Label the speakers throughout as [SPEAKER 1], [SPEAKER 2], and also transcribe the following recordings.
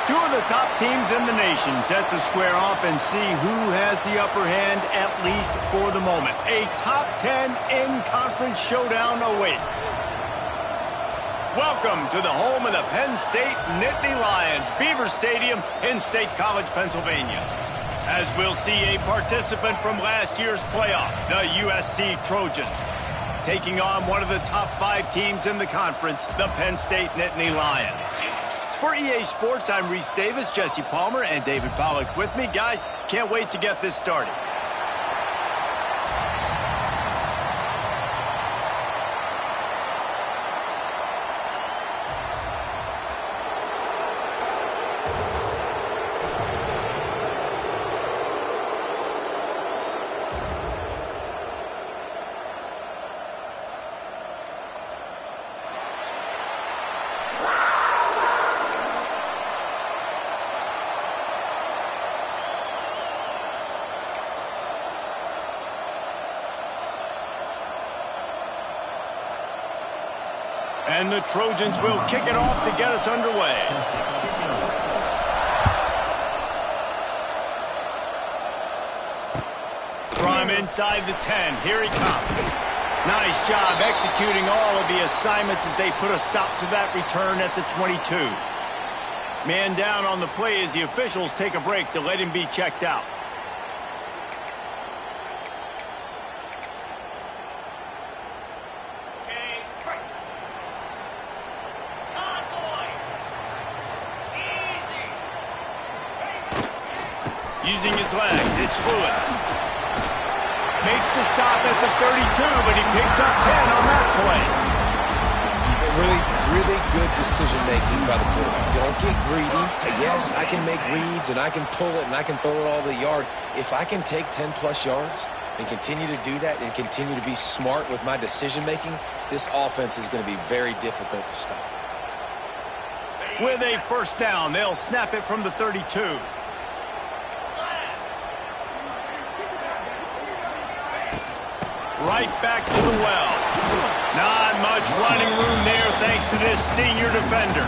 [SPEAKER 1] Two of the top teams in the nation set to square off and see who has the upper hand, at least for the moment. A top 10 in-conference showdown awaits. Welcome to the home of the Penn State Nittany Lions, Beaver Stadium in State College, Pennsylvania. As we'll see a participant from last year's playoff, the USC Trojans, taking on one of the top 5 teams in the conference, the Penn State Nittany Lions. For EA Sports, I'm Reese Davis, Jesse Palmer, and David Pollack with me. Guys, can't wait to get this started. And the Trojans will kick it off to get us underway. From inside the 10, here he comes. Nice job executing all of the assignments as they put a stop to that return at the 22. Man down on the play as the officials take a break to let him be checked out. Using his legs, it's Lewis. Makes the stop at the 32, but he picks up 10 on that play.
[SPEAKER 2] Really good decision-making by the quarterback. Don't get greedy. Yes, I can make reads, and I can pull it, and I can throw it all the yard. If I can take 10-plus yards and continue to do that and continue to be smart with my decision-making, this offense is going to be very difficult to stop.
[SPEAKER 1] With a first down, they'll snap it from the 32. Right back to the well. Not much running room there thanks to this senior defender.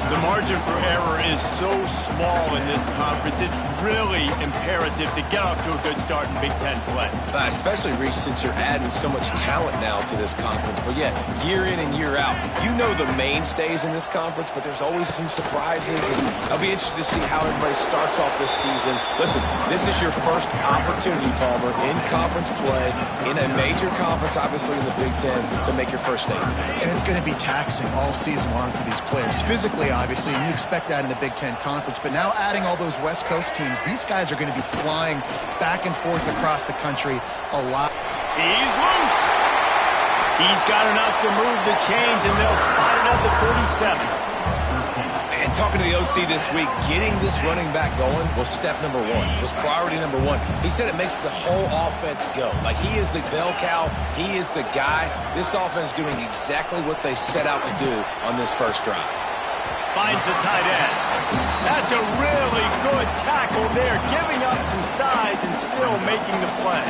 [SPEAKER 1] The margin for error is so small in this conference. It's really imperative to get off to a good start in Big Ten play.
[SPEAKER 2] Especially, Reese, since you're adding so much talent now to this conference. But, yeah, year in and year out, you know the mainstays in this conference, but there's always some surprises. And I'll be interested to see how everybody starts off this season. Listen, this is your first opportunity, Palmer, in conference play, in a major conference, obviously in the Big Ten, to make your first statement.
[SPEAKER 3] And it's going to be taxing all season long for these players. Physically, obviously, and you expect that in the Big Ten Conference. But now adding all those West Coast teams, these guys are going to be flying back and forth across the country a lot.
[SPEAKER 1] He's loose. He's got enough to move the chains, and they'll spot it at the 47.
[SPEAKER 2] And talking to the OC this week, getting this running back going was step number 1. Was priority number 1. He said it makes the whole offense go. Like, he is the bell cow. He is the guy. This offense doing exactly what they set out to do on this first drive.
[SPEAKER 1] Finds the tight end. That's a really good tackle there, giving up some size and still making the play.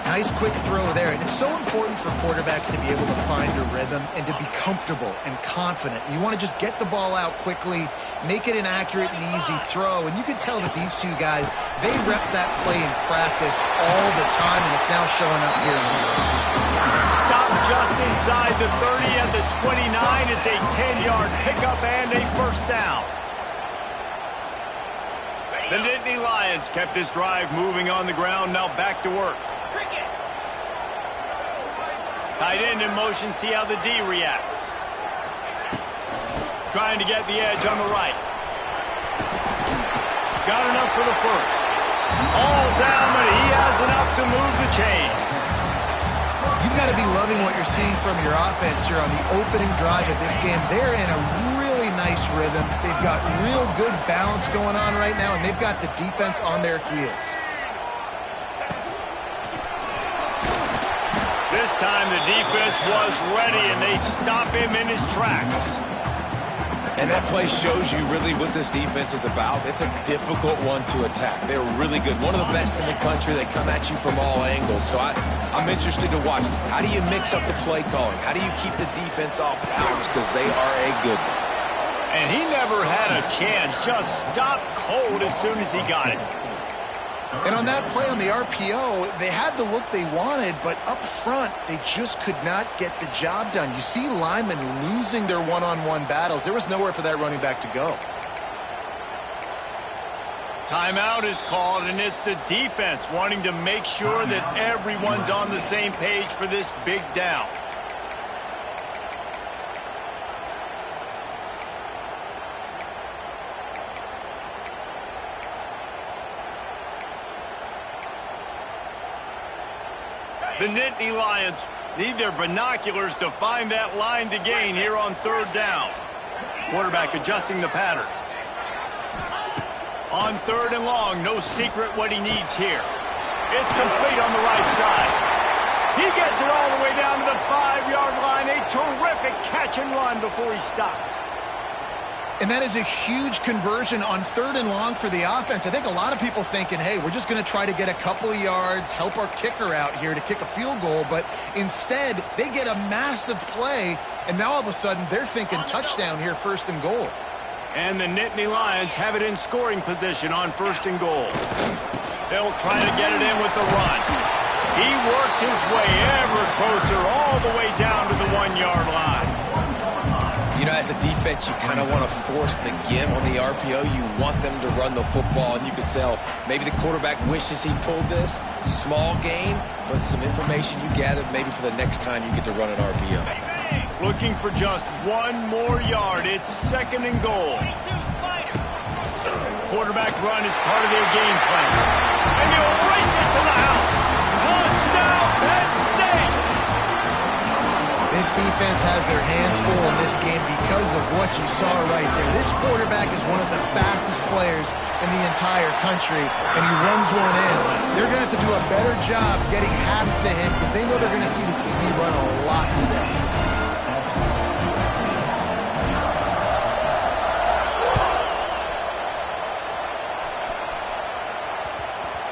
[SPEAKER 3] Nice quick throw there, and it's so important for quarterbacks to be able to find a rhythm and to be comfortable and confident. You want to just get the ball out quickly, make it an accurate and easy throw, and you can tell that these two guys, they rep that play in practice all the time, and it's now showing up here.
[SPEAKER 1] Stop just inside the 30 at the 29. It's a 10-yard pickup and a first down. The Nittany Lions kept this drive moving on the ground, now back to work. Tight end in motion, see how the D reacts. Trying to get the edge on the right. Got enough for the first. All down, but he has enough to move the chains.
[SPEAKER 3] You've got to be loving what you're seeing from your offense here on the opening drive of this game. They're in a really nice rhythm. They've got real good balance going on right now, and they've got the defense on their heels.
[SPEAKER 1] This time the defense was ready, and they stop him in his tracks.
[SPEAKER 2] And that play shows you really what this defense is about. It's a difficult one to attack. They're really good. One of the best in the country. They come at you from all angles. So I'm interested to watch. How do you mix up the play calling? How do you keep the defense off balance? Because they are a good one.
[SPEAKER 1] And he never had a chance. Just stopped cold as soon as he got it.
[SPEAKER 3] And on that play on the RPO, they had the look they wanted, but up front, they just could not get the job done. You see linemen losing their one-on-one battles. There was nowhere for that running back to go.
[SPEAKER 1] Timeout is called, and it's the defense wanting to make sure that everyone's on the same page for this big down. The Nittany Lions need their binoculars to find that line to gain here on third down. Quarterback adjusting the pattern. On third and long, no secret what he needs here. It's complete on the right side. He gets it all the way down to the 5-yard line. A terrific catch and run before he stopped.
[SPEAKER 3] And that is a huge conversion on third and long for the offense. I think a lot of people thinking, hey, we're just going to try to get a couple of yards, help our kicker out here to kick a field goal. But instead, they get a massive play, and now all of a sudden they're thinking touchdown here, first and goal.
[SPEAKER 1] And the Nittany Lions have it in scoring position on first and goal. They'll try to get it in with the run. He works his way ever closer all the way down to the 1-yard line.
[SPEAKER 2] You know, as a defense, you kind of want to force the give on the RPO. You want them to run the football, and you can tell maybe the quarterback wishes he pulled this. Small game, but some information you gathered maybe for the next time you get to run an RPO.
[SPEAKER 1] Looking for just one more yard. It's second and goal. Quarterback run is part of their game plan. And they'll race it to the house. Touchdown, Penn State!
[SPEAKER 3] This defense has their hands full in this game because of what you saw right there. This quarterback is one of the fastest players in the entire country, and he runs one in. They're going to have to do a better job getting hats to him because they know they're going to see the QB run a lot today.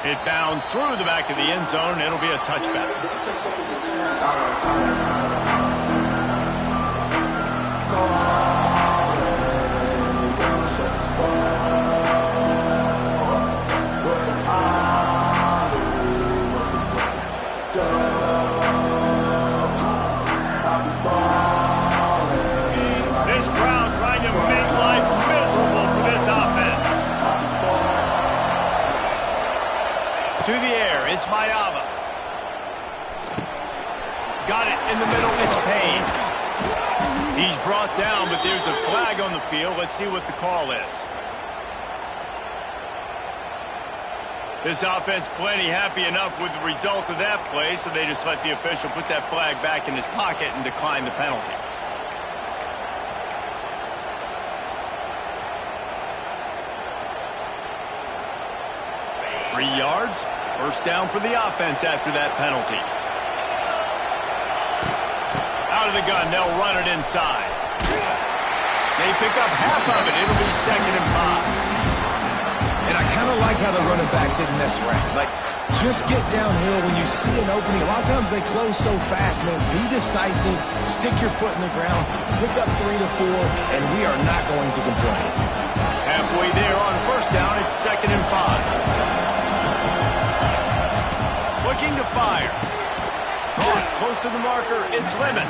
[SPEAKER 1] It bounds through the back of the end zone, and it'll be a touchback. This crowd trying to make life miserable for this offense. To the air, it's Mayava. Got it in the middle, it's Payne. He's brought down, but there's a flag on the field. Let's see what the call is. This offense plenty happy enough with the result of that play, so they just let the official put that flag back in his pocket and decline the penalty. Three yards, first down for the offense after that penalty. Out of the gun, they'll run it inside. They pick up half of it. It'll be second and 5.
[SPEAKER 2] And I kind of like how the running back didn't mess around. Like, just get downhill when you see an opening. A lot of times they close so fast, man. Be decisive, stick your foot in the ground, pick up 3 to 4, and we are not going to complain.
[SPEAKER 1] Halfway there on first down, it's second and 5. Looking to fire. Caught close to the marker, it's Lemon.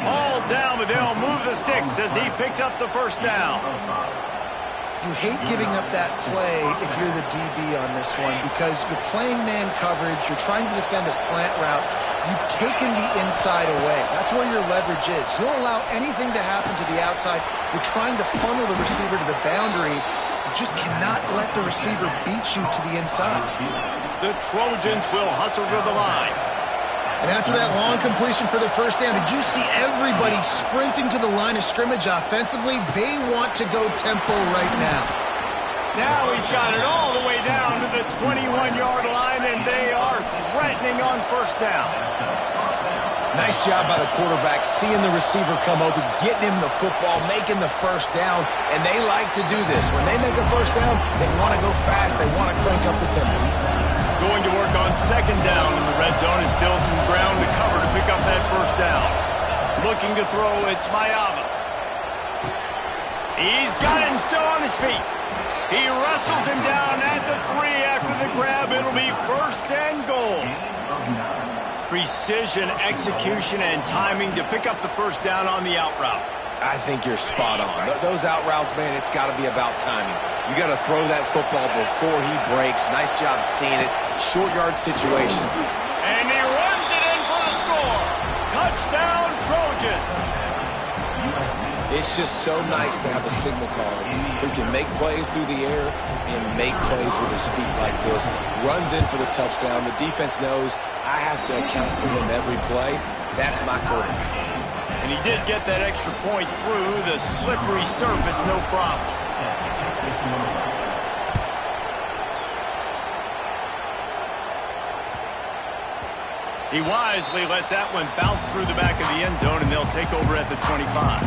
[SPEAKER 1] All down, but they'll move the sticks as he picks up the first down.
[SPEAKER 3] You hate giving up that play if you're the DB on this one because you're playing man coverage, you're trying to defend a slant route, you've taken the inside away. That's where your leverage is. You'll allow anything to happen to the outside. You're trying to funnel the receiver to the boundary. You just cannot let the receiver beat you to the inside.
[SPEAKER 1] The Trojans will hustle to the line.
[SPEAKER 3] And after that long completion for the first down, did you see everybody sprinting to the line of scrimmage offensively? They want to go tempo right now.
[SPEAKER 1] Now he's got it all the way down to the 21-yard line, and they are threatening on first down.
[SPEAKER 2] Nice job by the quarterback, seeing the receiver come open, getting him the football, making the first down, and they like to do this. When they make a first down, they want to go fast, they want to crank up the tempo.
[SPEAKER 1] Going to work on second down in the red zone. Is still some ground to cover to pick up that first down. Looking to throw, it's Mayava. He's got it and still on his feet. He wrestles him down at the 3 after the grab. It'll be 1st and goal. Precision, execution, and timing to pick up the 1st down on the out route.
[SPEAKER 2] I think you're spot on. Those out routes, man, it's got to be about timing. You got to throw that football before he breaks. Nice job seeing it. Short yard situation.
[SPEAKER 1] And he runs it in for the score. Touchdown, Trojans.
[SPEAKER 2] It's just so nice to have a signal caller who can make plays through the air and make plays with his feet like this. Runs in for the touchdown. The defense knows I have to account for him every play. That's my quarterback.
[SPEAKER 1] And he did get that extra point through the slippery surface, no problem. He wisely lets that one bounce through the back of the end zone, and they'll take over at the 25.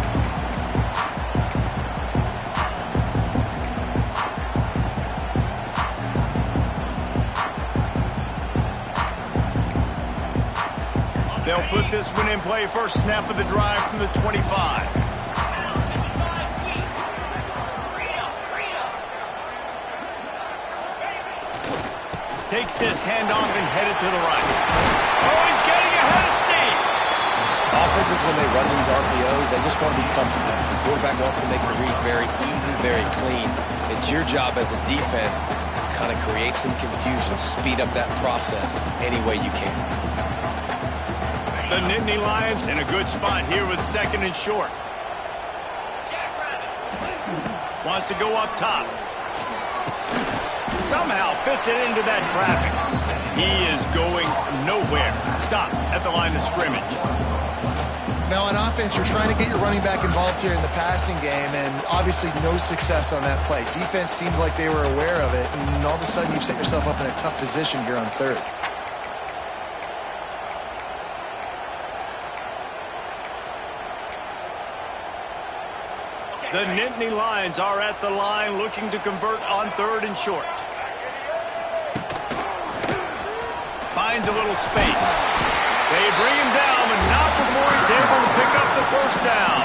[SPEAKER 1] They'll put this one in play. First snap of the drive from the 25. Takes this handoff and headed to the right. Oh, he's getting ahead of steam.
[SPEAKER 2] Offenses, when they run these RPOs, they just want to be comfortable. The quarterback wants to make the read very easy, very clean. It's your job as a defense to kind of create some confusion, speed up that process any way you can.
[SPEAKER 1] The Nittany Lions in a good spot here with 2nd and short. Wants to go up top. Somehow fits it into that traffic. He is going nowhere. Stop at the line of scrimmage.
[SPEAKER 3] Now on offense, you're trying to get your running back involved here in the passing game, and obviously no success on that play. Defense seemed like they were aware of it, and all of a sudden you've set yourself up in a tough position here on 3rd.
[SPEAKER 1] The Nittany Lions are at the line looking to convert on 3rd and short. Finds a little space. They bring him down, but not before he's able to pick up the 1st down.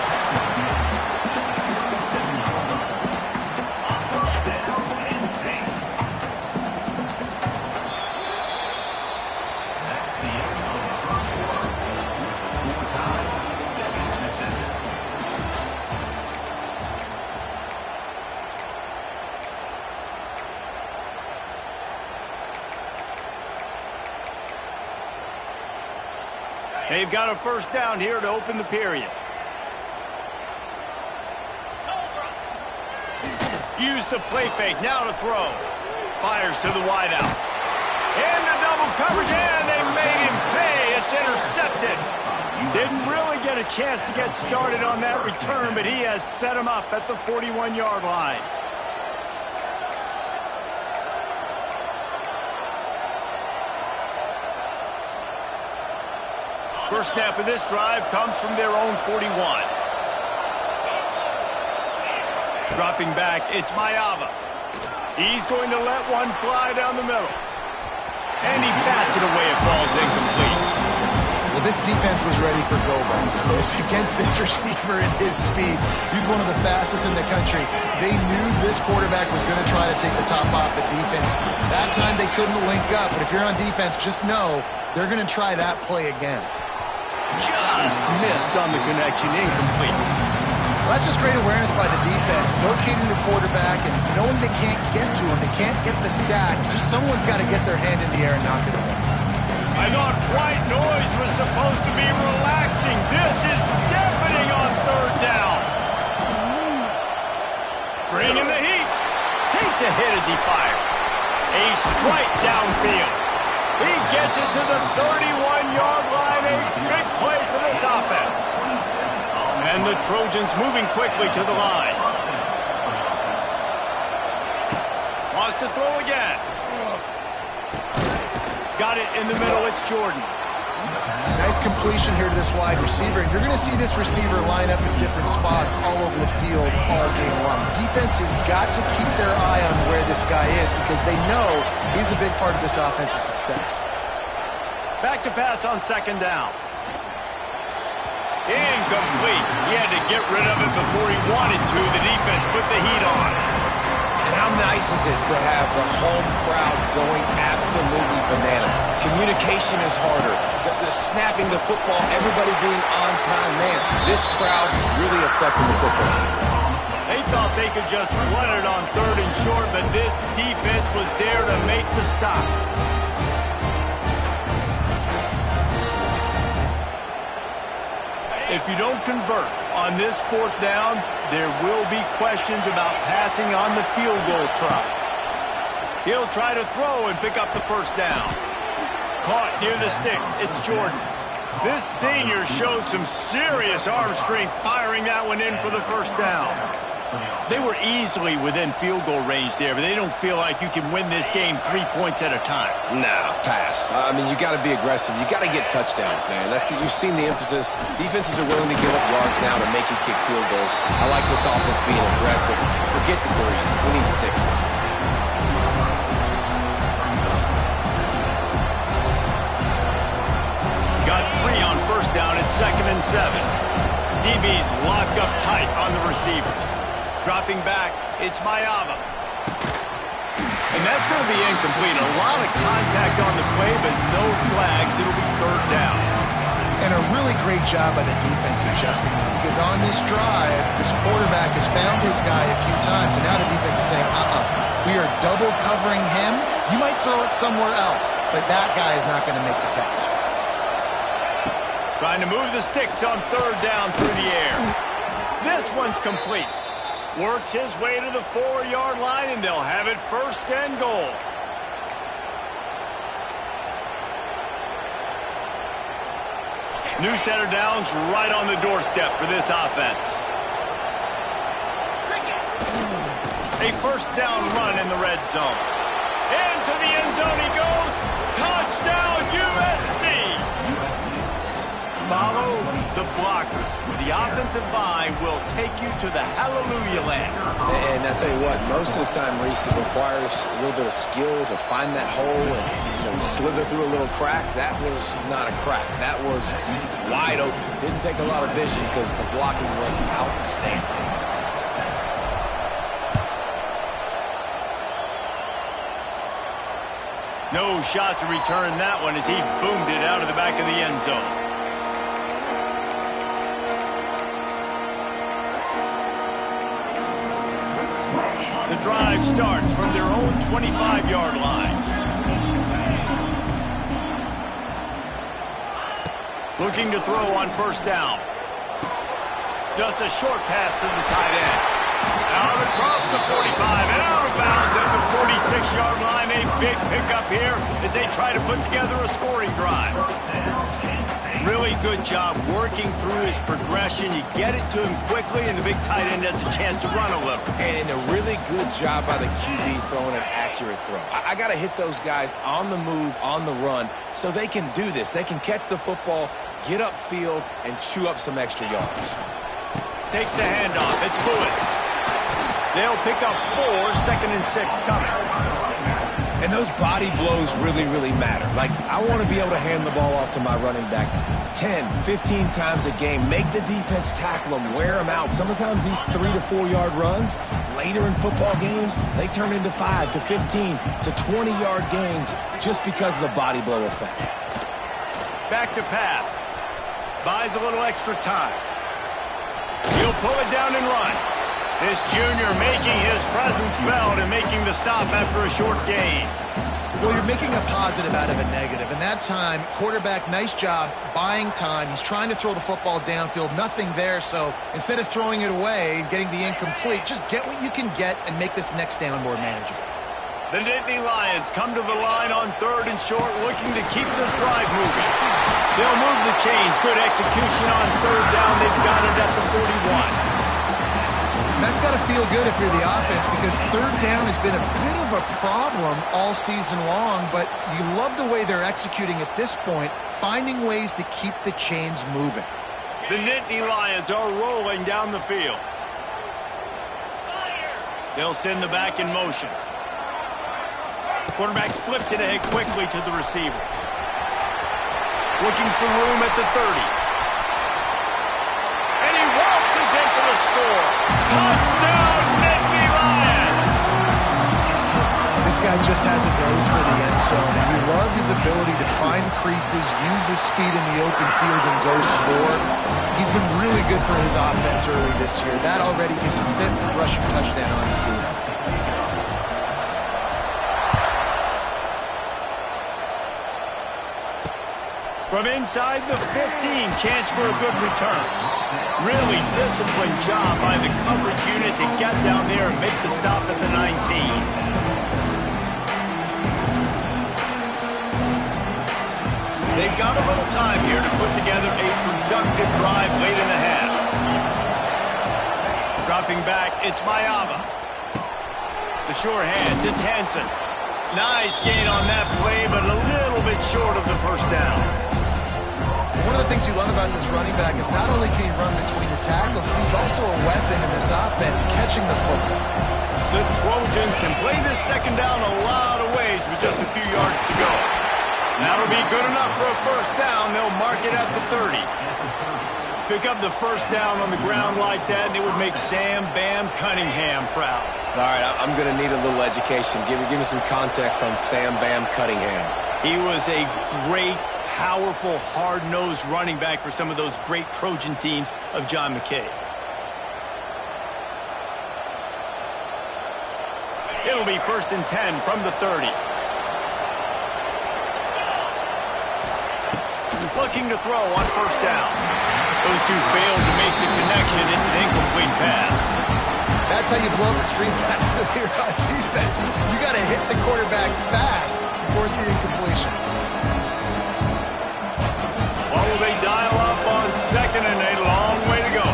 [SPEAKER 1] They've got a 1st down here to open the period. Use the play fake, now to throw. Fires to the wideout. Into double coverage, and they made him pay. It's intercepted. Didn't really get a chance to get started on that return, but he has set him up at the 41-yard line. First snap of this drive comes from their own 41. Dropping back, it's Mayava. He's going to let one fly down the middle. And he bats it away. It falls incomplete.
[SPEAKER 3] Well, this defense was ready for go balls. Against this receiver and his speed, he's one of the fastest in the country. They knew this quarterback was going to try to take the top off the defense. That time they couldn't link up, but if you're on defense, just know they're going to try that play again.
[SPEAKER 1] Just missed on the connection, incomplete.
[SPEAKER 3] Well, that's just great awareness by the defense, locating the quarterback and knowing they can't get to him. They can't get the sack. Just someone's got to get their hand in the air and knock it away.
[SPEAKER 1] I thought white noise was supposed to be relaxing. This is deafening on 3rd down. Bringing the heat. Takes a hit as he fires. A strike downfield. He gets it to the 31-yard line. A big play for this offense. And the Trojans moving quickly to the line. Wants to throw again. Got it in the middle. It's Jordan.
[SPEAKER 3] Nice completion here to this wide receiver. And you're going to see this receiver line up in different spots all over the field all game long. Defense has got to keep their eye on where this guy is because they know he's a big part of this offense's success.
[SPEAKER 1] Back to pass on 2nd down. Incomplete. He had to get rid of it before he wanted to. The defense put the heat on.
[SPEAKER 2] And how nice is it to have the home crowd going absolutely bananas? Communication is harder. The snapping the football, everybody being on time. Man, this crowd really affecting the football game.
[SPEAKER 1] They thought they could just run it on 3rd and short, but this defense was there to make the stop. If you don't convert on this 4th down, there will be questions about passing on the field goal try. He'll try to throw and pick up the 1st down. Caught near the sticks. It's Jordan. This senior showed some serious arm strength firing that one in for the 1st down. They were easily within field goal range there, but they don't feel like you can win this game 3 points at a time.
[SPEAKER 2] No, pass. I mean, you got to be aggressive. You got to get touchdowns, man. You've seen the emphasis. Defenses are willing to give up yards now to make you kick field goals. I like this offense being aggressive. Forget the threes. We need 6s.
[SPEAKER 1] Got 3 on 1st down at 2nd and 7. DB's locked up tight on the receivers. Dropping back, it's Mayava. And that's going to be incomplete. A lot of contact on the play, but no flags. It'll be 3rd down.
[SPEAKER 3] And a really great job by the defense adjusting them, because on this drive, this quarterback has found his guy a few times, and now the defense is saying, we are double covering him. You might throw it somewhere else, but that guy is not going to make the catch.
[SPEAKER 1] Trying to move the sticks on 3rd down through the air. This one's complete. Works his way to the 4-yard line, and they'll have it 1st and goal. New set of downs right on the doorstep for this offense. A 1st down run in the red zone. Into the end zone he goes. Touchdown, USC! Follow the blockers. The offensive line will take you to the hallelujah land.
[SPEAKER 2] And I tell you what, most of the time, Reese, it requires a little bit of skill to find that hole and slither through a little crack. That was not a crack. That was wide open. Didn't take a lot of vision because the blocking was outstanding.
[SPEAKER 1] No shot to return that one as he boomed it out of the back of the end zone. The drive starts from their own 25-yard line. Looking to throw on 1st down. Just a short pass to the tight end. Out across the 45 and out of bounds at the 46-yard line. A big pickup here as they try to put together a scoring drive. Really good job working through his progression. You get it to him quickly, and the big tight end has a chance to run a little.
[SPEAKER 2] And a really good job by the QB throwing an accurate throw. I got to hit those guys on the move, on the run, so they can do this. They can catch the football, get upfield, and chew up some extra yards.
[SPEAKER 1] Takes the handoff. It's Lewis. They'll pick up 4, 2nd and 6 coming.
[SPEAKER 2] And those body blows really, really matter. Like, I want to be able to hand the ball off to my running back 10, 15 times a game. Make the defense tackle them, wear them out. Sometimes these 3 to 4 yard runs, later in football games, they turn into 5 to 15 to 20-yard gains just because of the body blow effect.
[SPEAKER 1] Back to pass. Buys a little extra time. He'll pull it down and run. This junior making his presence felt and making the stop after a short gain.
[SPEAKER 3] Well, you're making a positive out of a negative. And that time, quarterback, nice job buying time. He's trying to throw the football downfield. Nothing there. So instead of throwing it away and getting the incomplete, just get what you can get and make this next down more manageable.
[SPEAKER 1] The Nittany Lions come to the line on 3rd and short, looking to keep this drive moving. They'll move the chains. Good execution on 3rd down. They've got it at the 41.
[SPEAKER 3] That's got to feel good if you're the offense, because 3rd down has been a bit of a problem all season long, but you love the way they're executing at this point, finding ways to keep the chains moving.
[SPEAKER 1] The Nittany Lions are rolling down the field. They'll send the back in motion. Quarterback flips it ahead quickly to the receiver. Looking for room at the 30. score. Touchdown, Nittany Lions!
[SPEAKER 3] This guy just has a nose for the end zone, and you love his ability to find creases, use his speed in the open field, and go score. He's been really good for his offense early this year. That already his 5th rushing touchdown on the season.
[SPEAKER 1] From inside the 15, chance for a good return. Really disciplined job by the coverage unit to get down there and make the stop at the 19. They've got a little time here to put together a productive drive late in the half. Dropping back, it's Mayava. The sure hands, it's Hansen. Nice gain on that play, but a little bit short of the first down.
[SPEAKER 3] One of the things you love about this running back is not only can he run between the tackles, but he's also a weapon in this offense, catching the football.
[SPEAKER 1] The Trojans can play this second down a lot of ways with just a few yards to go. That'll be good enough for a first down. They'll mark it at the 30. Pick up the first down on the ground like that, and it would make Sam Bam Cunningham proud.
[SPEAKER 2] All right, I'm going to need a little education. Give me some context on Sam Bam Cunningham.
[SPEAKER 1] He was a great, powerful, hard-nosed running back for some of those great Trojan teams of John McKay. It'll be 1st and 10 from the 30. Looking to throw on first down. Those two failed to make the connection. It's an incomplete pass.
[SPEAKER 3] That's how you blow up the screen pass up here on defense. You got to hit the quarterback fast to force the incompletion.
[SPEAKER 1] Or will they dial up on 2nd and a long way to go?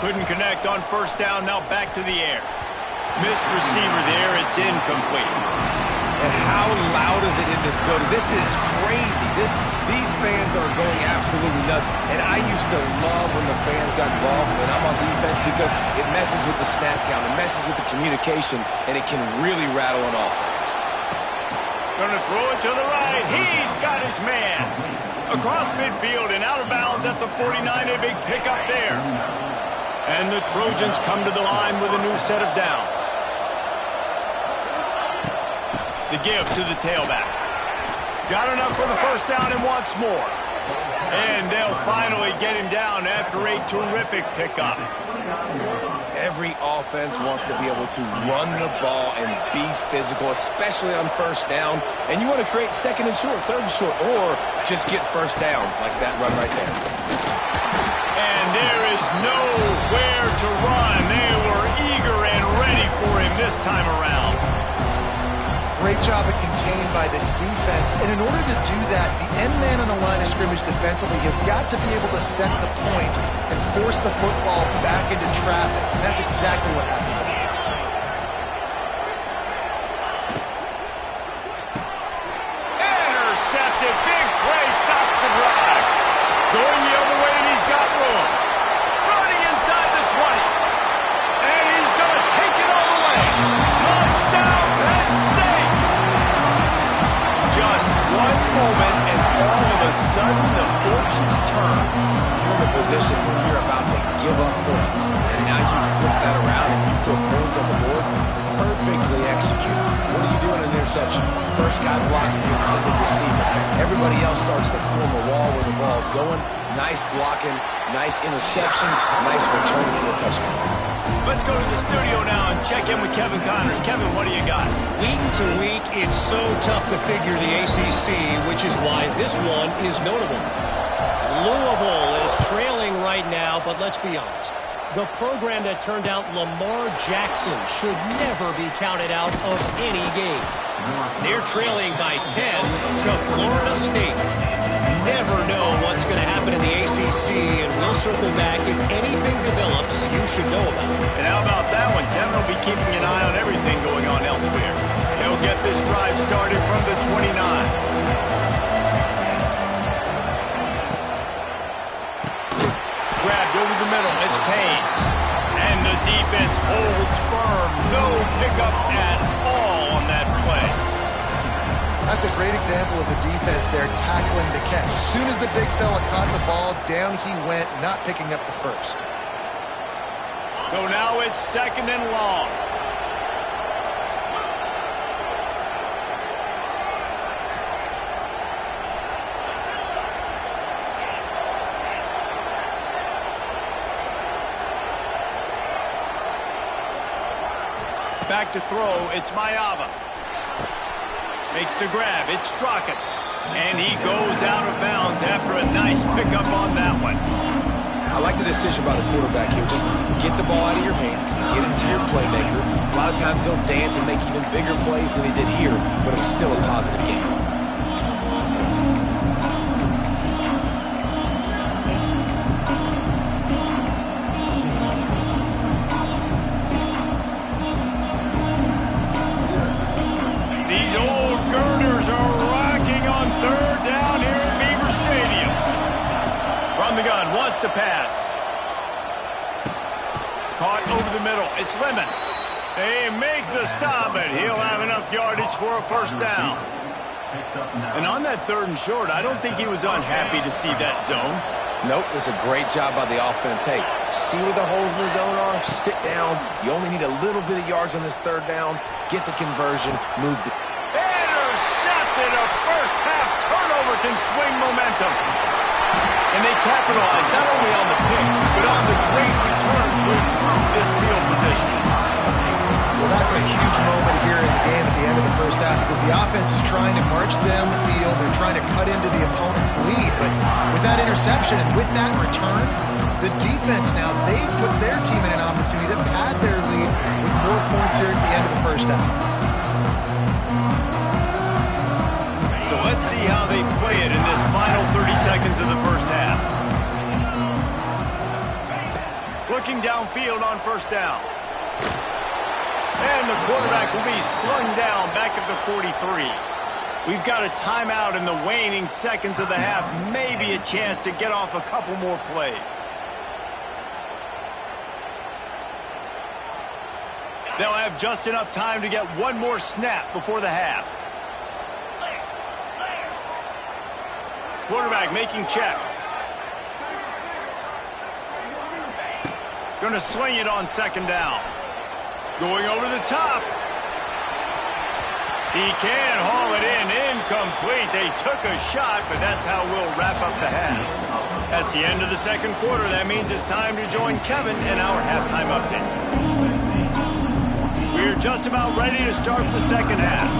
[SPEAKER 1] Couldn't connect on first down. Now back to the air. Missed receiver there. It's incomplete.
[SPEAKER 2] And how loud is it in this building? This is crazy. These fans are going absolutely nuts. And I used to love when the fans got involved when I'm on defense because it messes with the snap count. It messes with the communication, and it can really rattle an offense.
[SPEAKER 1] Gonna throw it to the right. He's got his man. Across midfield and out of bounds at the 49. A big pickup there. And the Trojans come to the line with a new set of downs. The give to the tailback. Got enough for the first down and wants more. And they'll finally get him down after a terrific pickup.
[SPEAKER 2] Every offense wants to be able to run the ball and be physical, especially on first down. And you want to create 2nd and short, 3rd and short, or just get first downs like that run right there.
[SPEAKER 1] And there is nowhere to run. They were eager and ready for him this time around.
[SPEAKER 3] Great job of contained by this defense. And in order to do that, the end man on the line of scrimmage defensively has got to be able to set the point and force the football back into traffic. And that's exactly what happened.
[SPEAKER 1] Intercepted. Big play. Stops the drive. Going the other way, and he's got room. Running inside the 20. And he's going to take it all the way. Touchdown, Penn State. Just one moment, and all of a sudden, the fortunes turn.
[SPEAKER 2] You're in a position where you're about to give up points, and now you flip that around and you put points on the board. Perfectly executed. What do you do in an interception? First guy blocks the intended receiver. Everybody else starts to form a wall where the ball's going. Nice blocking, nice interception, nice return for the touchdown.
[SPEAKER 1] Let's go to the studio now and check in with Kevin Connors. Kevin, what do you got?
[SPEAKER 4] Week to week, it's so tough to figure the ACC, which is why this one is notable. Louisville is trailing right now, but let's be honest. The program that turned out Lamar Jackson should never be counted out of any game. They're trailing by 10 to Florida State. Never know what's going to happen in the ACC, and we'll circle back. If anything develops, you should know about it.
[SPEAKER 1] And how about that one? Kevin will be keeping an eye on everything going on elsewhere. He'll get this drive started from the 29. Grabbed over the middle. It's Payne. And the defense holds firm. No pickup at all on that play.
[SPEAKER 3] That's That's a great example of the defense there tackling the catch. As soon as the big fella caught the ball, down he went, not picking up the first.
[SPEAKER 1] So now it's 2nd and long. Back to throw, it's Mayava. Makes the grab, it's Strachan. And he goes out of bounds after a nice pickup on that one.
[SPEAKER 2] I like the decision by the quarterback here. Just get the ball out of your hands, get into your playmaker. A lot of times he'll dance and make even bigger plays than he did here, but it was still a positive game.
[SPEAKER 1] These old girders are rocking on 3rd down here at Beaver Stadium. From the gun, wants to pass. Caught over the middle. It's Lemon. They make the stop, but he'll have enough yardage for a 1st down. And on that 3rd and short, I don't think he was unhappy to see that zone.
[SPEAKER 2] Nope, it was a great job by the offense. Hey, see where the holes in the zone are? Sit down. You only need a little bit of yards on this 3rd down. Get the conversion. Move the...
[SPEAKER 1] Intercepted! A first-half turnover can swing momentum. And they capitalize not only on the pick, but on the great return to improve this field position.
[SPEAKER 3] Well, that's a huge moment here in the game at the end of the 1st half because the offense is trying to march down the field. They're trying to cut into the opponent's lead. But with that interception and with that return, the defense now, they put their team in an opportunity to pad their lead with more points here at the end of the 1st half.
[SPEAKER 1] So let's see how they play it in this final 30 seconds of the 1st half. Looking downfield on 1st down. And the quarterback will be slung down back at the 43. We've got a timeout in the waning seconds of the half. Maybe a chance to get off a couple more plays. They'll have just enough time to get one more snap before the half. Quarterback making checks. Gonna swing it on 2nd down. Going over the top. He can haul it in. Incomplete. They took a shot, but that's how we'll wrap up the half. That's the end of the 2nd quarter. That means it's time to join Kevin in our halftime update. We're just about ready to start the 2nd half.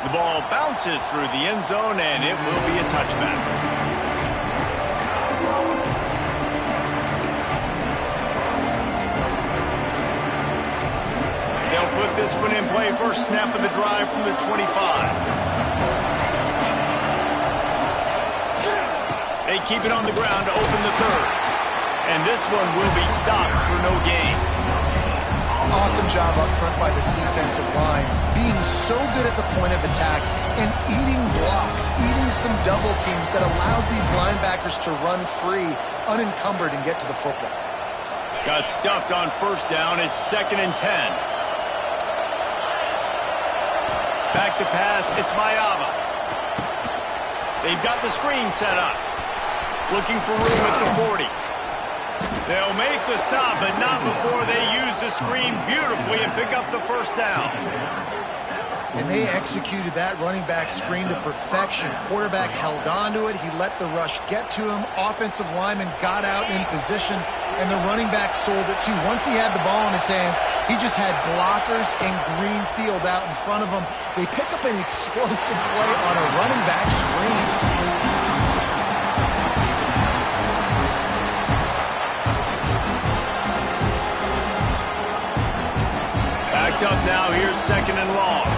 [SPEAKER 1] The ball bounces through the end zone, and it will be a touchback. They'll put this one in play. First snap of the drive from the 25. They keep it on the ground to open the 3rd. And this one will be stopped for no gain.
[SPEAKER 3] Awesome job up front by this defensive line, being so good at the point of attack and eating blocks, eating some double teams that allows these linebackers to run free, unencumbered, and get to the football.
[SPEAKER 1] Got stuffed on 1st down. It's 2nd and 10. Back to pass. It's Mayava. They've got the screen set up. Looking for room at the 40. They'll make the stop, but not before they use the screen beautifully and pick up the 1st down.
[SPEAKER 3] And they executed that running back screen to perfection. Quarterback held on to it. He let the rush get to him. Offensive lineman got out in position, and the running back sold it too. Once he had the ball in his hands, he just had blockers and green field out in front of him. They pick up an explosive play on a running back screen.
[SPEAKER 1] Up now, here's 2nd and long.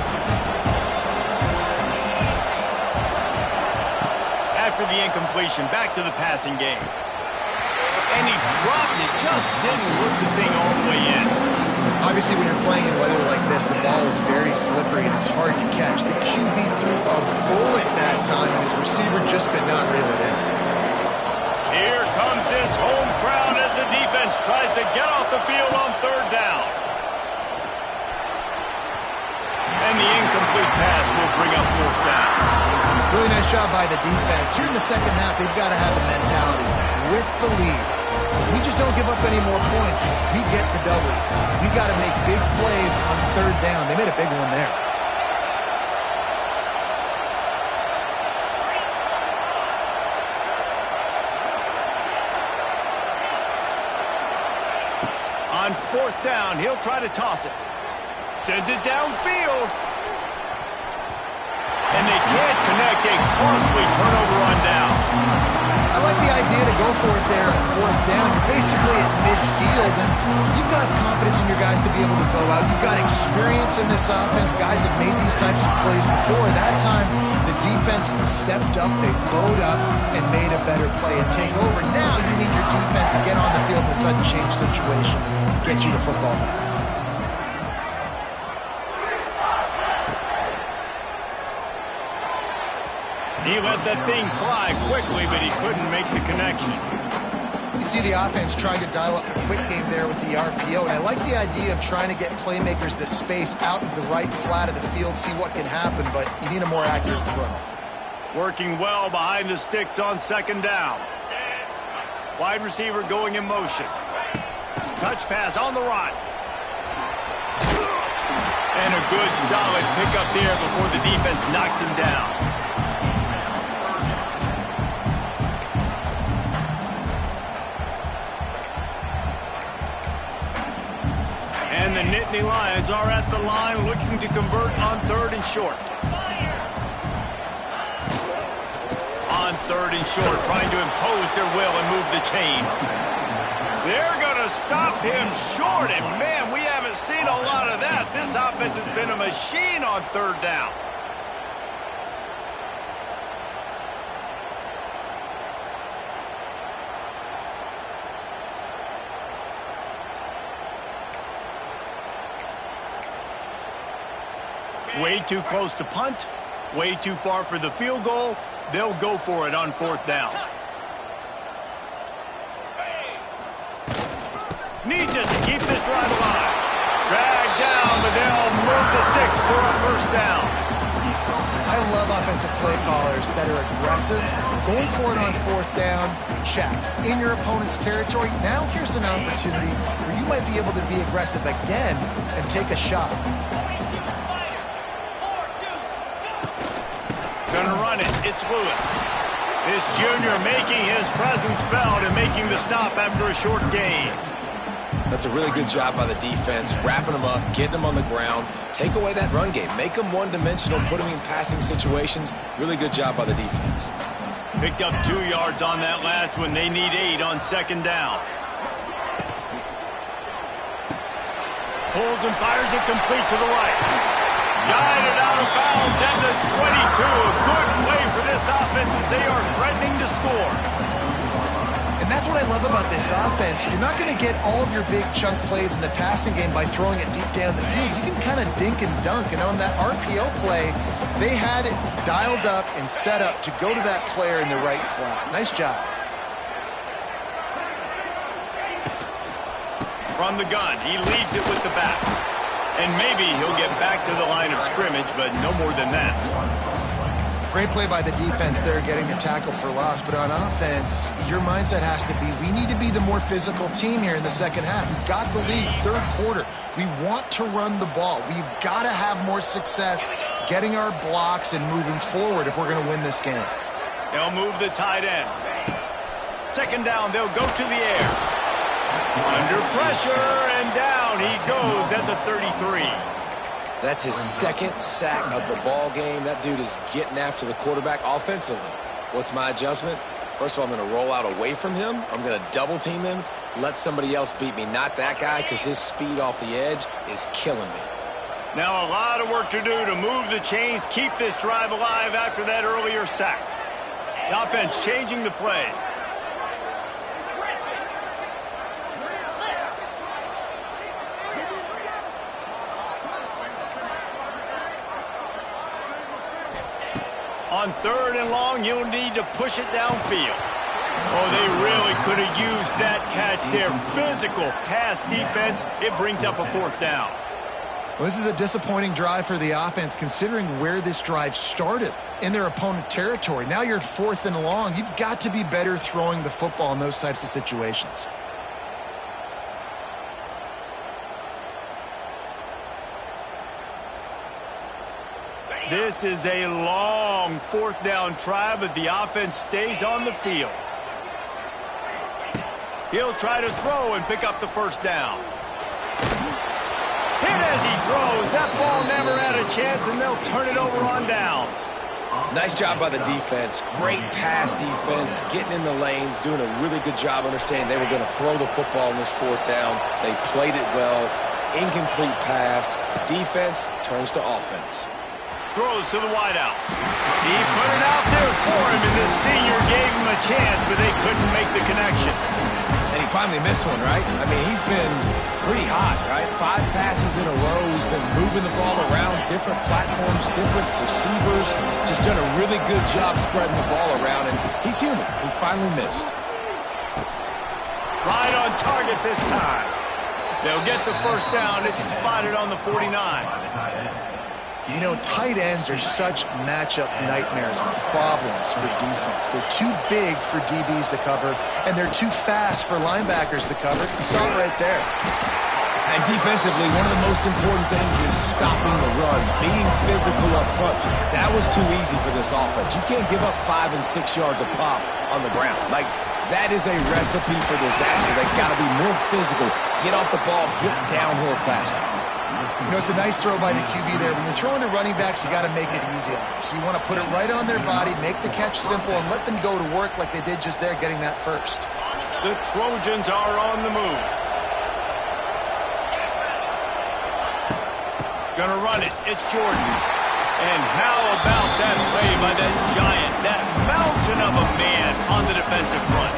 [SPEAKER 1] After the incompletion, back to the passing game. And he dropped it, just didn't work the thing all the way in.
[SPEAKER 3] Obviously, when you're playing in weather like this, the ball is very slippery and it's hard to catch. The QB threw a bullet that time, and his receiver just could not reel it in.
[SPEAKER 1] Here comes this home crowd as the defense offense tries to get off the field on third down. And the incomplete pass will bring up fourth down.
[SPEAKER 3] Really nice job by the defense. Here in the second half, they've got to have the mentality with the lead. We just don't give up any more points. We get the W. We got to make big plays on third down. They made a big one there.
[SPEAKER 1] On fourth down, he'll try to toss it. Sends it downfield. And they can't connect. A costly turnover on down.
[SPEAKER 3] I like the idea to go for it there on fourth down. You're basically at midfield, and you've got confidence in your guys to be able to go out. You've got experience in this offense. Guys have made these types of plays before. That time, the defense stepped up, they bowed up, and made a better play and take over. Now you need your defense to get on the field in a sudden change situation and get you the football back.
[SPEAKER 1] He let that thing fly quickly, but he couldn't make the connection.
[SPEAKER 3] You see the offense trying to dial up the quick game there with the RPO, and I like the idea of trying to get playmakers the space out of the right flat of the field, see what can happen, but you need a more accurate throw.
[SPEAKER 1] Working well behind the sticks on second down. Wide receiver going in motion. Touch pass on the run. And a good solid pickup there before the defense knocks him down. And the Nittany Lions are at the line looking to convert on third and short. On third and short, trying to impose their will and move the chains. They're going to stop him short, and man, we haven't seen a lot of that. This offense has been a machine on third down. Way too close to punt, way too far for the field goal. They'll go for it on fourth down. Needs it to keep this drive alive. Dragged down, but they'll move the sticks for a first down.
[SPEAKER 3] I love offensive play callers that are aggressive. Going for it on fourth down, check. In your opponent's territory, now here's an opportunity where you might be able to be aggressive again and take a shot.
[SPEAKER 1] Gonna run it. It's Lewis. This junior making his presence felt and making the stop after a short gain.
[SPEAKER 2] That's a really good job by the defense, wrapping them up, getting them on the ground, take away that run game, make them one-dimensional, put them in passing situations. Really good job by the defense.
[SPEAKER 1] Picked up 2 yards on that last one. They need 8 on second down. Pulls and fires it complete to the right. Guided out of bounds at the 22. A good play for this offense as they are threatening to score.
[SPEAKER 3] And that's what I love about this offense. You're not going to get all of your big chunk plays in the passing game by throwing it deep down the field. You can kind of dink and dunk. And on that RPO play, they had it dialed up and set up to go to that player in the right flat. Nice job.
[SPEAKER 1] From the gun, he leaves it with the back. And maybe he'll get back to the line of scrimmage, but no more than that.
[SPEAKER 3] Great play by the defense there, getting the tackle for loss. But on offense, your mindset has to be, we need to be the more physical team here in the second half. We've got the lead, third quarter. We want to run the ball. We've got to have more success getting our blocks and moving forward if we're going to win this game.
[SPEAKER 1] They'll move the tight end. Second down, they'll go to the air. Under pressure, and down he goes at the 33.
[SPEAKER 2] That's his second sack of the ball game. That dude is getting after the quarterback offensively. What's my adjustment? First of all, I'm going to roll out away from him. I'm going to double team him, let somebody else beat me, not that guy, because his speed off the edge is killing me.
[SPEAKER 1] Now a lot of work to do to move the chains, keep this drive alive after that earlier sack. The offense changing the play. On third and long, you'll need to push it downfield. Oh, they really could have used that catch there. Physical pass defense. It brings up a fourth down.
[SPEAKER 3] Well, this is a disappointing drive for the offense, considering where this drive started in their opponent territory. Now you're at 4th and long. You've got to be better throwing the football in those types of situations.
[SPEAKER 1] This is a long 4th down try, but the offense stays on the field. He'll try to throw and pick up the first down. Hit as he throws. That ball never had a chance, and they'll turn it over on downs.
[SPEAKER 2] Nice job by the defense. Great pass defense, getting in the lanes, doing a really good job understanding they were going to throw the football in this 4th down. They played it well. Incomplete pass. Defense turns to offense.
[SPEAKER 1] Throws to the wideout. He put it out there for him, and the senior gave him a chance, but they couldn't make the connection.
[SPEAKER 2] And he finally missed one, right? I mean, he's been pretty hot, right? 5 passes in a row. He's been moving the ball around, different platforms, different receivers. Just done a really good job spreading the ball around, and he's human. He finally missed.
[SPEAKER 1] Right on target this time. They'll get the first down. It's spotted on the 49.
[SPEAKER 3] You know, tight ends are such matchup nightmares and problems for defense. They're too big for DBs to cover, and they're too fast for linebackers to cover. You saw it right there.
[SPEAKER 2] And defensively, one of the most important things is stopping the run, being physical up front. That was too easy for this offense. You can't give up 5 and 6 yards a pop on the ground. Like, that is a recipe for disaster. They've got to be more physical, get off the ball, get downhill faster.
[SPEAKER 3] You know, it's a nice throw by the QB there. When you're throwing to running backs, you got to make it easy on them. So you want to put it right on their body, make the catch simple, and let them go to work like they did just there, getting that first.
[SPEAKER 1] The Trojans are on the move. Gonna run it. It's Jordan. And how about that play by that giant, that mountain of a man on the defensive front?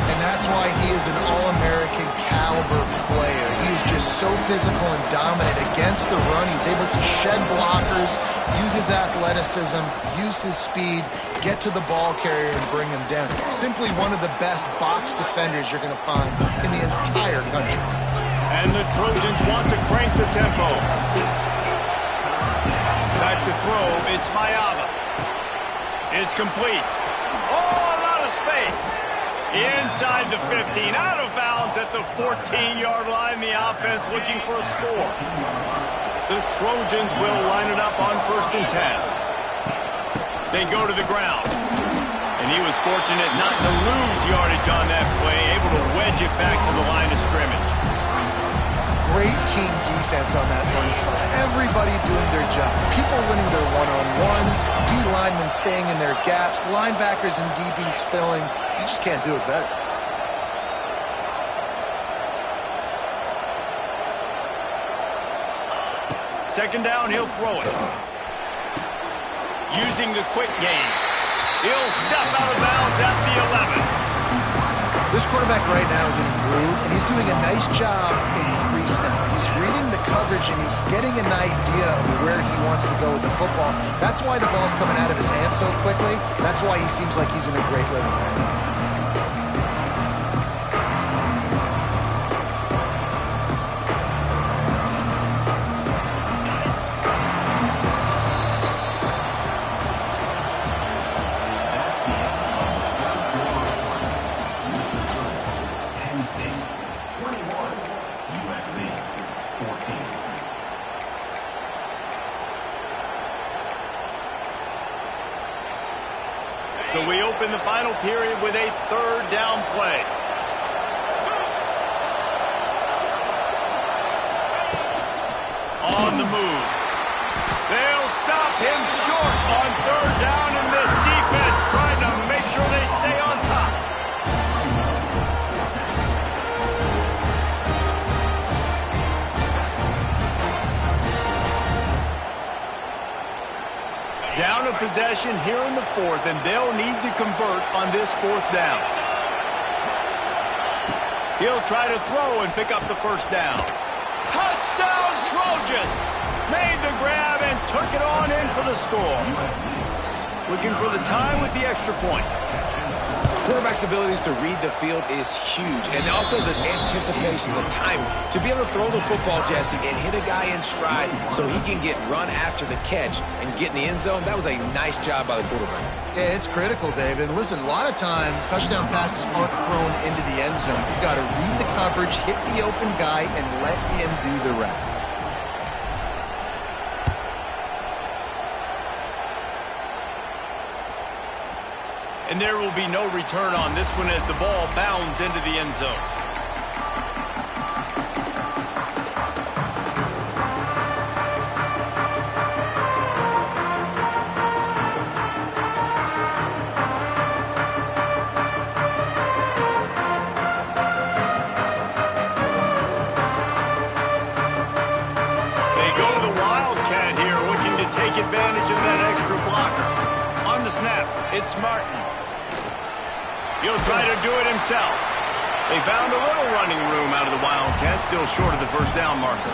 [SPEAKER 3] And that's why he is an All-American caliber player. He is just so physical and dominant against the run. He's able to shed blockers, use his athleticism, use his speed, get to the ball carrier and bring him down. Simply one of the best box defenders you're going to find in the entire country.
[SPEAKER 1] And the Trojans want to crank the tempo. Back to throw, it's Mayava. It's complete. Oh, a lot of space. Inside the 15, out of bounds at the 14-yard line. The offense looking for a score. The Trojans will line it up on 1st and 10. They go to the ground. And he was fortunate not to lose yardage on that play, able to wedge it back to the line of scrimmage.
[SPEAKER 3] Great team defense on that run play. Everybody doing their job. People winning their one-on-ones, D linemen staying in their gaps, linebackers and DBs filling. You just can't do it better.
[SPEAKER 1] Second down, he'll throw it. Using the quick game. He'll step out of bounds at the 11.
[SPEAKER 3] This quarterback right now is in a groove, and he's doing a nice job in pre-snap. He's reading the coverage, and he's getting an idea of where he wants to go with the football. That's why the ball's coming out of his hands so quickly. That's why he seems like he's in a great rhythm right now.
[SPEAKER 1] So we open the final period with a 3rd down play. On the move. They'll stop him short on 3rd down, and this defense trying to make sure they stay on top. Down a possession here in the 4th, and they'll need to convert on this 4th down. He'll try to throw and pick up the first down. Touchdown, Trojans! Made the grab and took it on in for the score. Looking for the tie with the extra point.
[SPEAKER 2] quarterback's abilities to read the field is huge. And also the anticipation, the timing. To be able to throw the football, Jesse, and hit a guy in stride so he can get run after the catch and get in the end zone, that was a nice job by the quarterback.
[SPEAKER 3] Yeah, it's critical, David. Listen, a lot of times touchdown passes aren't thrown into the end zone. You got to read the coverage, hit the open guy, and let him do the rest.
[SPEAKER 1] And there will be no return on this one as the ball bounds into the end zone. They go to the Wildcat here, looking to take advantage of that extra blocker. On the snap, it's Martin. He'll try to do it himself. They found a little running room out of the Wildcats, still short of the first down marker.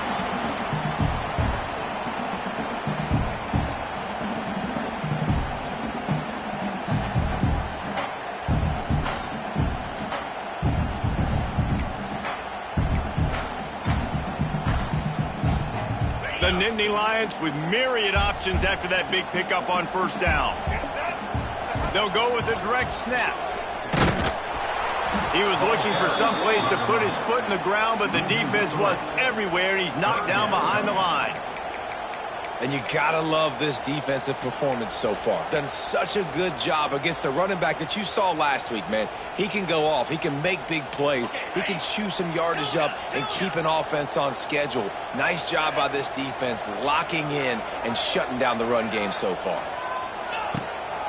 [SPEAKER 1] The Nittany Lions with myriad options after that big pickup on first down. They'll go with a direct snap. He was looking for some place to put his foot in the ground, but the defense was everywhere, and he's knocked down behind the line.
[SPEAKER 2] And you gotta love this defensive performance so far. Done such a good job against the running back that you saw last week, man. He can go off. He can make big plays. He can chew some yardage up and keep an offense on schedule. Nice job by this defense locking in and shutting down the run game so far.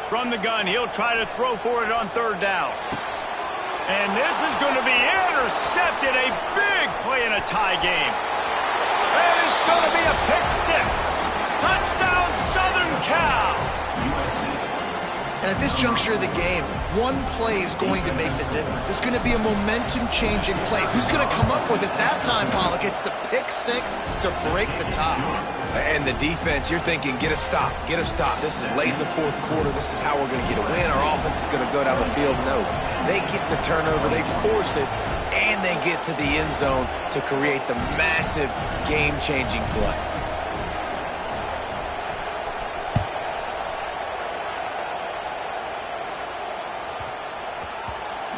[SPEAKER 1] From the gun, he'll try to throw for it on third down. And this is going to be intercepted. A big play in a tie game. And it's going to be a pick six. Touchdown, Southern Cal.
[SPEAKER 3] And at this juncture of the game, one play is going to make the difference. It's going to be a momentum-changing play. Who's going to come up with it that time, Pollock? It's the pick six to break the tie.
[SPEAKER 2] And the defense, you're thinking, get a stop, get a stop. This is late in the fourth quarter. This is how we're going to get a win. Our offense is going to go down the field. No, they get the turnover, they force it, and they get to the end zone to create the massive game-changing play.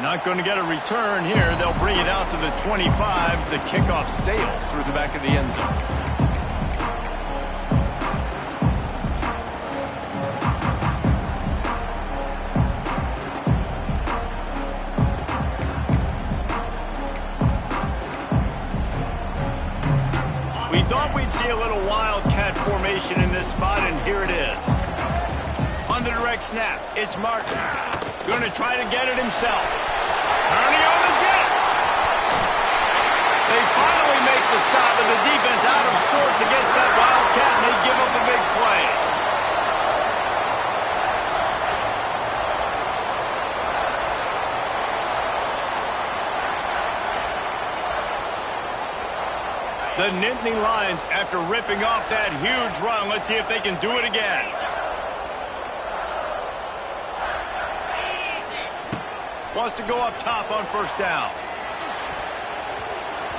[SPEAKER 1] Not going to get a return here. They'll bring it out to the 25 as the kickoff sails through the back of the end zone. We thought we'd see a little Wildcat formation in this spot, and here it is. On the direct snap, it's Martin. Going to try to get it himself. Kearney on the Jets. They finally make the stop, and the defense out of sorts against that Wildcat, and they give up a big play. The Nittany Lions, after ripping off that huge run, let's see if they can do it again. Wants to go up top on first down.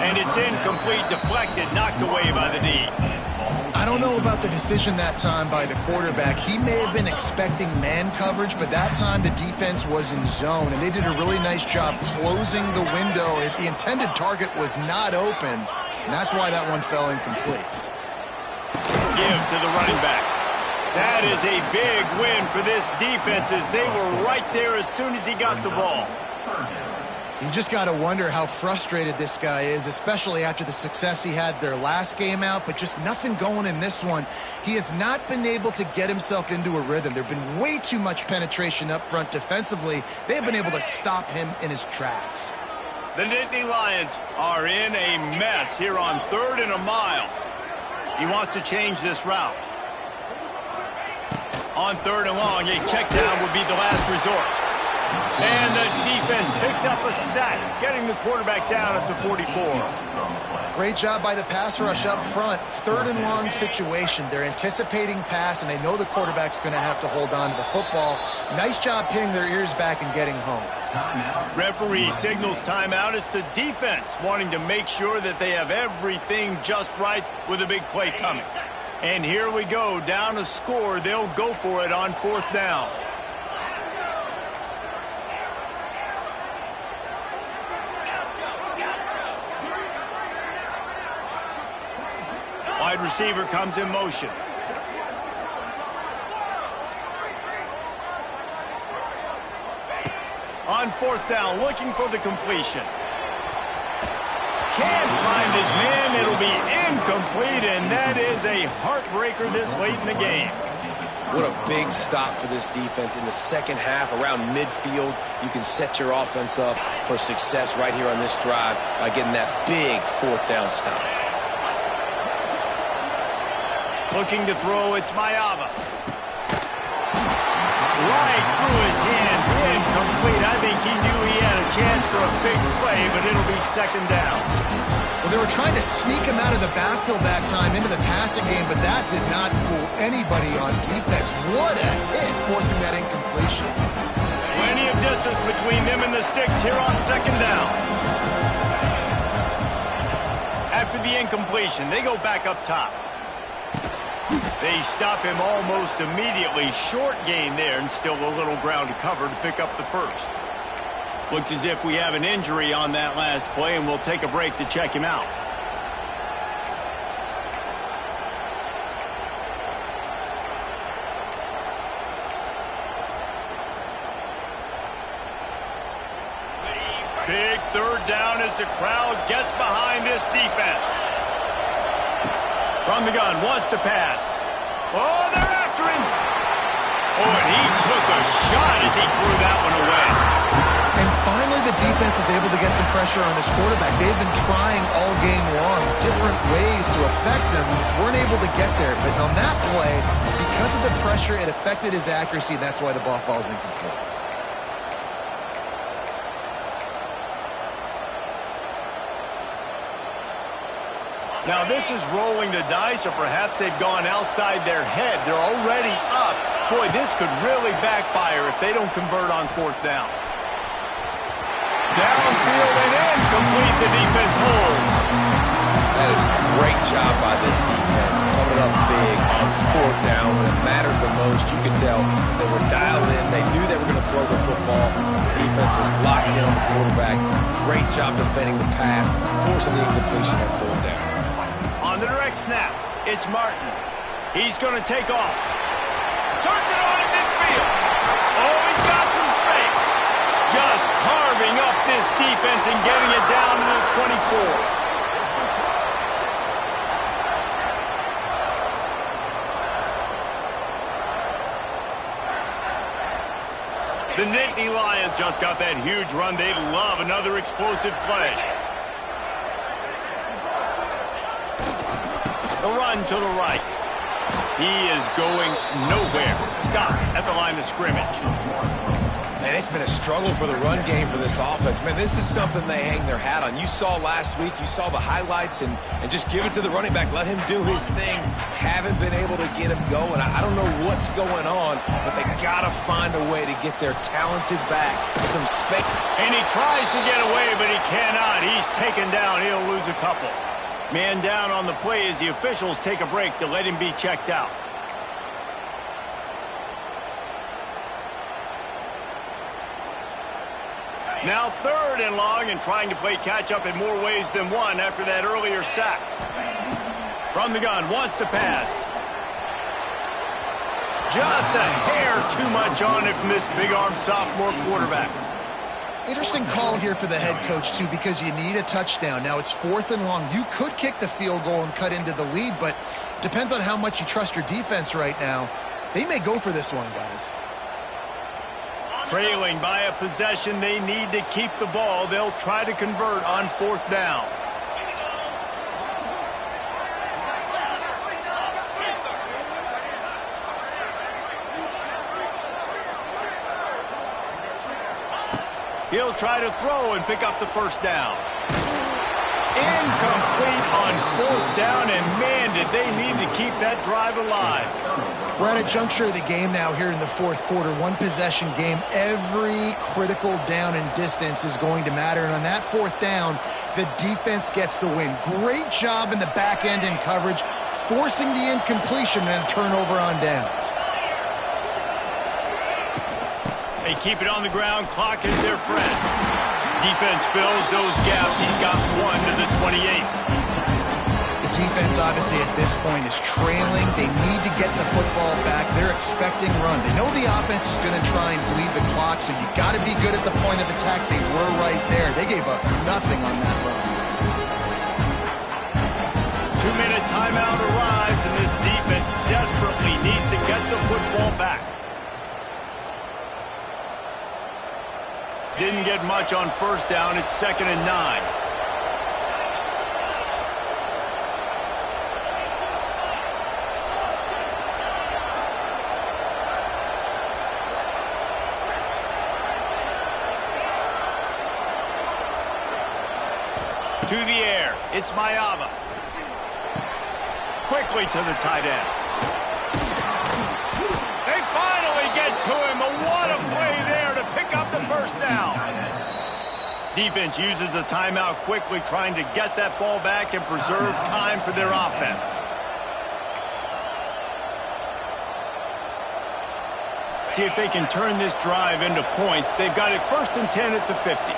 [SPEAKER 1] And it's incomplete, deflected, knocked away by the D.
[SPEAKER 3] I don't know about the decision that time by the quarterback. He may have been expecting man coverage, but that time the defense was in zone, and they did a really nice job closing the window. The intended target was not open, and that's why that one fell incomplete.
[SPEAKER 1] Give to the running back. That is a big win for this defense as they were right there as soon as he got the ball.
[SPEAKER 3] You just got to wonder how frustrated this guy is, especially after the success he had their last game out, but just nothing going in this one. He has not been able to get himself into a rhythm. There have been way too much penetration up front defensively. They have been able to stop him in his tracks.
[SPEAKER 1] The Nittany Lions are in a mess here on 3rd and a mile. He wants to change this route. On 3rd and long, a check down would be the last resort. And the defense picks up a sack, getting the quarterback down at the 44.
[SPEAKER 3] Great job by the pass rush up front. 3rd and long situation. They're anticipating pass, and they know the quarterback's going to have to hold on to the football. Nice job pinning their ears back and getting home.
[SPEAKER 1] Referee signals timeout. It's the defense wanting to make sure that they have everything just right with a big play coming. And here we go, down a score. They'll go for it on 4th down. Wide receiver comes in motion. On 4th down, looking for the completion. Can't find his man. It'll be incomplete, and that is a heartbreaker this late in the game.
[SPEAKER 2] What a big stop for this defense in the second half. Around midfield, you can set your offense up for success right here on this drive by getting that big 4th down stop.
[SPEAKER 1] Looking to throw, it's Mayava. Right through his hands, incomplete. I think he knew he had a chance for a big play, but it'll be 2nd down.
[SPEAKER 3] Well, they were trying to sneak him out of the backfield that time into the passing game, but that did not fool anybody on defense. What a hit, forcing that incompletion.
[SPEAKER 1] Plenty of distance between them and the sticks here on 2nd down. After the incompletion, they go back up top. They stop him almost immediately. Short gain there, and still a little ground to cover to pick up the 1st. Looks as if we have an injury on that last play, and we'll take a break to check him out. Big 3rd down as the crowd gets behind this defense. From the gun, wants to pass. Oh, they're after him. Oh, and he took a shot as he threw that one away.
[SPEAKER 3] And finally, the defense is able to get some pressure on this quarterback. They've been trying all game long different ways to affect him. Weren't able to get there. But on that play, because of the pressure, it affected his accuracy, and that's why the ball falls incomplete.
[SPEAKER 1] Now, this is rolling the dice, or perhaps they've gone outside their head. They're already up. Boy, this could really backfire if they don't convert on 4th down. Downfield and incomplete. The defense holds.
[SPEAKER 2] That is a great job by this defense, coming up big on 4th down. When it matters the most, you can tell they were dialed in. They knew they were going to throw the football. The defense was locked in on the quarterback. Great job defending the pass, forcing the incompletion on 4th down.
[SPEAKER 1] On the direct snap, it's Martin. He's going to take off. Turns it on in midfield. Oh, he's got some space. Just carving up this defense and getting it down to the 24. The Nittany Lions just got that huge run. They'd love another explosive play. The run to the right. He is going nowhere. Stop at the line of scrimmage.
[SPEAKER 2] Man, it's been a struggle for the run game for this offense. Man, this is something they hang their hat on. You saw last week, you saw the highlights, and just give it to the running back. Let him do his thing. Haven't been able to get him going. I don't know what's going on, but they got to find a way to get their talented back some space.
[SPEAKER 1] And he tries to get away, but he cannot. He's taken down. He'll lose a couple. Man down on the play as the officials take a break to let him be checked out. Now 3rd and long, and trying to play catch-up in more ways than one after that earlier sack. From the gun, wants to pass. Just a hair too much on it from this big-armed sophomore quarterback.
[SPEAKER 3] Interesting call here for the head coach, too, because you need a touchdown. Now it's 4th and long. You could kick the field goal and cut into the lead, but depends on how much you trust your defense right now. They may go for this one, guys.
[SPEAKER 1] Trailing by a possession, they need to keep the ball. They'll try to convert on 4th down. He'll try to throw and pick up the first down. Incomplete on fourth down, and man, did they need to keep that drive alive.
[SPEAKER 3] We're at a juncture of the game now here in the fourth quarter. One possession game. Every critical down and distance is going to matter. And on that fourth down, the defense gets the win. Great job in the back end in coverage, forcing the incompletion and a turnover on downs.
[SPEAKER 1] They keep it on the ground. Clock is their friend. Defense fills those gaps. He's got one to the 28.
[SPEAKER 3] The defense, obviously, at this point is trailing. They need to get the football back. They're expecting run. They know the offense is going to try and bleed the clock, so you got to be good at the point of attack. They were right there. They gave up nothing on that run.
[SPEAKER 1] 2-minute timeout arrives, and this defense desperately needs to get the football back. Didn't get much on first down. It's 2nd and 9. To the air. It's Mayava. Quickly to the tight end. They finally get to him. But what a play there to pick up the first down. Defense uses a timeout quickly, trying to get that ball back and preserve time for their offense. See if they can turn this drive into points. They've got it 1st and 10 at the 50.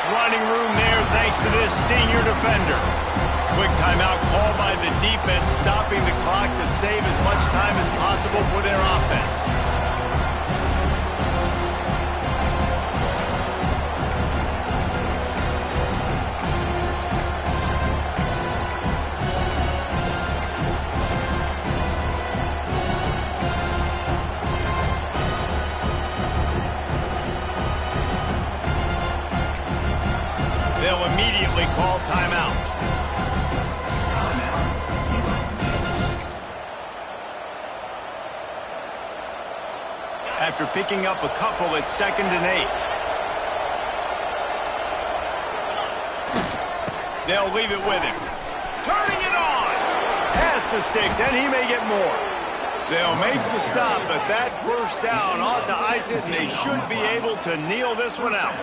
[SPEAKER 1] Running room there thanks to this senior defender. Quick timeout called by the defense, stopping the clock to save as much time as possible for their offense. They'll immediately call timeout. After picking up a couple, it's 2nd and 8. They'll leave it with him. Turning it on! Pass the sticks, and he may get more. They'll make the stop, but that first down ought to ice it, and they should be able to kneel this one out.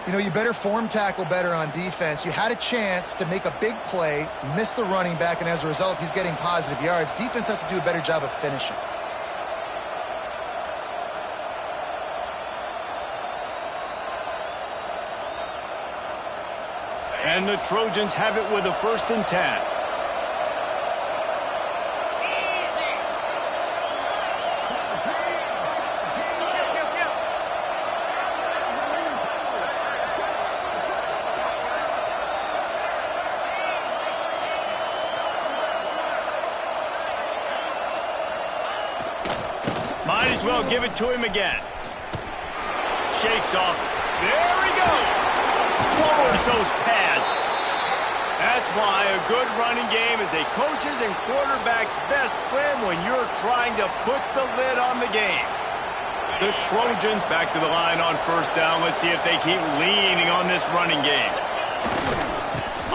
[SPEAKER 3] You know, you better form tackle better on defense. You had a chance to make a big play, miss the running back, and as a result, he's getting positive yards. Defense has to do a better job of finishing.
[SPEAKER 1] And the Trojans have it with a 1st and 10. Might as well give it to him again. Shakes off. There he goes. Lowers those pads. That's why a good running game is a coach's and quarterback's best friend when you're trying to put the lid on the game. The Trojans back to the line on 1st down. Let's see if they keep leaning on this running game.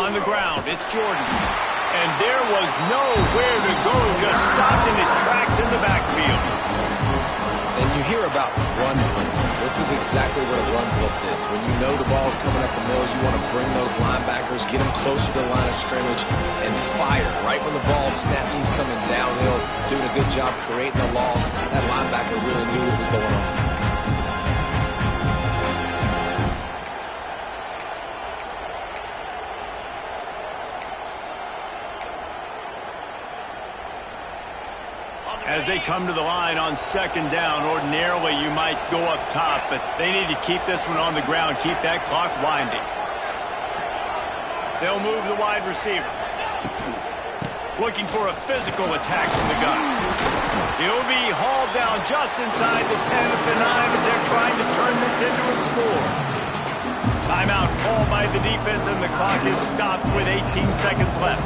[SPEAKER 1] On the ground, it's Jordan. And there was nowhere to go, just stopped in his tracks in the backfield.
[SPEAKER 2] And you hear about run blitzes. This is exactly what a run blitz is. When you know the ball's coming up the middle, you want to bring those linebackers, get them closer to the line of scrimmage, and fire. Right when the ball snapped, he's coming downhill, doing a good job creating the loss. That linebacker really knew what was going on.
[SPEAKER 1] As they come to the line on 2nd down, ordinarily you might go up top, but they need to keep this one on the ground, keep that clock winding. They'll move the wide receiver. Looking for a physical attack from the gun. He'll be hauled down just inside the 10 at the 9 as they're trying to turn this into a score. Timeout called by the defense, and the clock is stopped with 18 seconds left.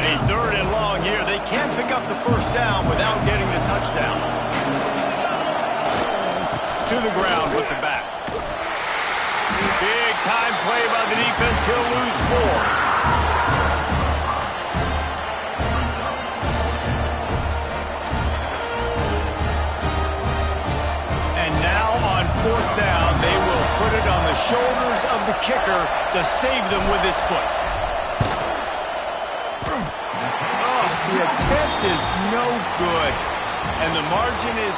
[SPEAKER 1] A third and long here. They can't pick up the first down without getting the touchdown. To the ground with the back. Big time play by the defense. He'll lose 4. Fourth down, they will put it on the shoulders of the kicker to save them with his foot. Oh, the attempt is no good, and the margin is